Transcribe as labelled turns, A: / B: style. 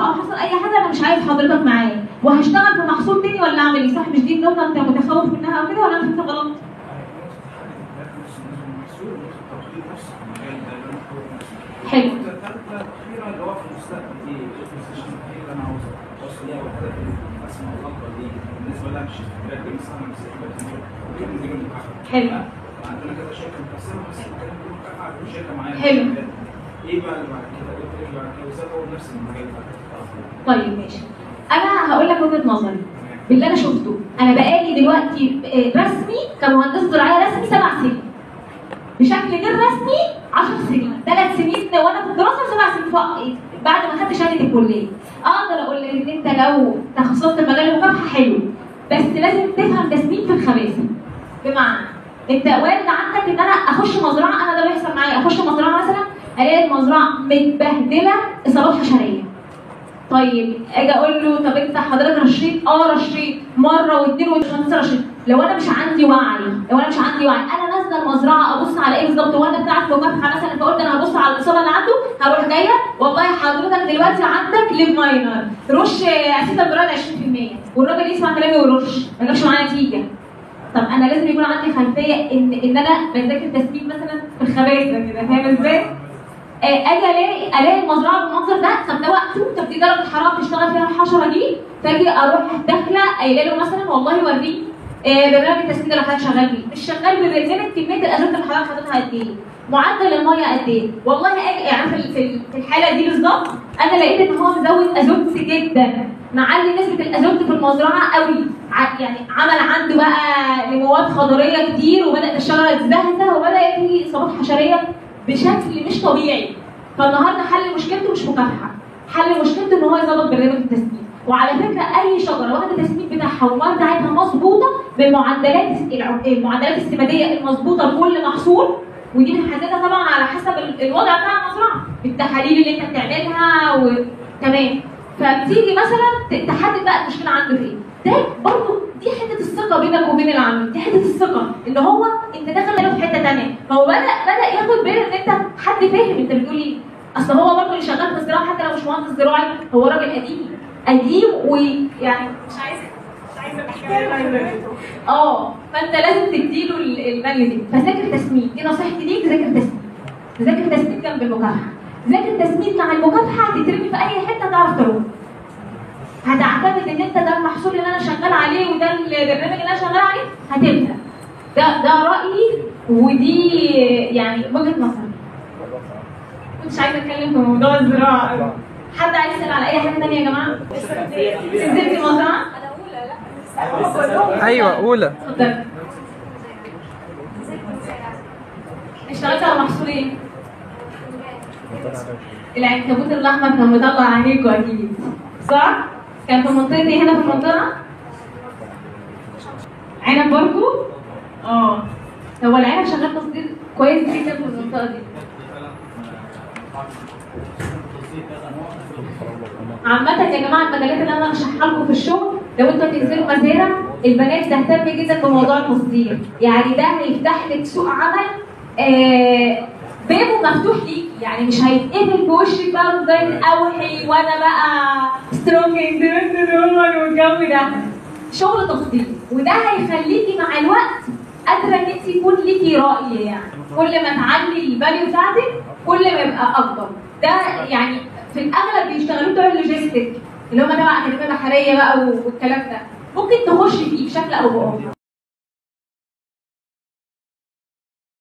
A: او حصل اي حاجه انا مش عايز حضرتك معايا وهشتغل في محصول تاني ولا اعمل ايه؟ صح؟ مش دي النقطه انت متخوف منها او كده ولا انا فهمت غلط؟ حلو. حلو.
B: عندنا كذا شركه مقسمه بس بنتكلم شركه معينه.
A: حلو.
B: ايه بقى اللي بعد كده؟ ايه اللي بعد كده؟ وازاي اطور نفسي من المجال ده؟
A: طيب ماشي. انا هقول لك وجهه نظري باللي انا شفته. انا بقالي دلوقتي رسمي كمهندس زراعيه رسمي 7 سنين. بشكل غير رسمي 10 سنين، 3 سنين وانا في الدراسه و7 سنين بعد ما خدت شهاده الكليه. اقدر اقول لك ان انت لو تخصصت في مجال المكافحه حلو، بس لازم تفهم تسمين في الخباثه. بمعنى انت وارد عندك ان انا اخش مزرعه، انا ده بيحصل معايا، اخش مزرعه مثلا الاقي المزرعه متبهدله اصابات حشريه. طيب اجي اقول له طب انت حضرتك رشيت؟ رشيت مره واثنين وثلاثه رشيت. لو انا مش عندي وعي، انا نازله المزرعه ابص على ايه بالظبط؟ وانا بتاعت مكافحه مثلا فقلت انا هبص على الاصابه اللي عنده، هروح جايه والله حضرتك دلوقتي عندك ليف ماينر، رش اسيتاميبراد 20% والراجل يسمع كلامي ويرش، ما جابش معايا نتيجه. طب انا لازم يكون عندي خلفيه ان انا بذاكر تسمين مثلا في الخباثه كده، فاهم ازاي؟ اجي الاقي المزرعه بالمنظر ده، طب ده وقته، طب دي درجه حراره تشتغل فيها الحشره دي، فاجي اروح داخله قايله له مثلا والله وريني برنامج التسمين اللي حضرتك شغال بيه، مش شغال ببرنامج كميه الازوت اللي حضرتك حاططها قد ايه؟ معدل الميه قد ايه؟ والله اجي يعني في الحاله دي بالظبط انا لقيت ان هو مزود ازوت جدا، معلي نسبه الازوت في المزرعه قوي، يعني عمل عنده بقى نموات خضريه كتير وبدات الشجره تزهزه وبدات تيجي اصابات حشريه بشكل مش طبيعي. فالنهارده حل مشكلته مش مكافحه، حل مشكلته ان هو يظبط برنامج التسمين. وعلى فكره اي شجره واخده التسمين بتاعها والميه بتاعتها مظبوطه بالمعدلات السماديه المظبوطه لكل محصول، ودي بنحددها طبعا على حسب الوضع بتاع المزرعه بالتحاليل اللي انت بتعملها وتمام. فبتيجي مثلا تحدد بقى المشكله عنده في ايه. ده برضه دي حته الثقه بينك وبين العميل، دي حته الثقه ان هو انت داخل له في حته ثانيه، فهو بدا ياخد باله ان انت حد فاهم انت بتقول ايه. اصل هو برضه اللي شغال في الزراعه حتى لو مش مهندس زراعي هو راجل قديم ويعني مش عايزه فانت لازم تديله المال دي. فذاكر تسمين، دي نصيحتي ليك، ذاكر تسمين جنب المكافحه. ذاكر تسمين مع المكافحه، هتترمي في اي حته تعرف تروح. هتعتمد ان انت ده المحصول اللي انا شغال عليه وده البرنامج اللي انا شغال عليه هتبدا. ده رايي ودي يعني وجهه نظري. كنتش عايزه اتكلم في موضوع الزراعه قوي. حد عايز يسال على اي حاجه ثانيه يا جماعه؟ نزلتي المزرعه؟
C: ايوه اولى.
A: اتفضلي. اشتغلت على محصول ايه؟ العنكبوت الاحمر كان مطلع عينيكوا اكيد صح؟ كان في منطقتي هنا في المنطقه؟ عنب برضه؟ هو العنب شغال تصدير كويس جدا في المنطقه دي. عامة يا جماعة المجالات اللي انا هشرحها لكم في الشغل لو انتوا هتنزلوا مزارع البنات تهتم جدا بموضوع التصدير، يعني ده هيفتح لك سوق عمل بابه مفتوح ليكي، يعني مش هيتقفل في وشك بقى وتفضلي اوحي وانا بقى سترونج والجو ده. شغل تصدير وده هيخليكي مع الوقت قادره ان انت يكون ليكي راي، يعني كل ما تعلي الفاليو بتاعتك كل ما يبقى افضل. ده يعني في الاغلب بيشتغلوا بتوع اللوجيستيك اللي هم تبع اكاديميه بحريه بقى والكلام ده، ممكن تخش فيه بشكل او باخر.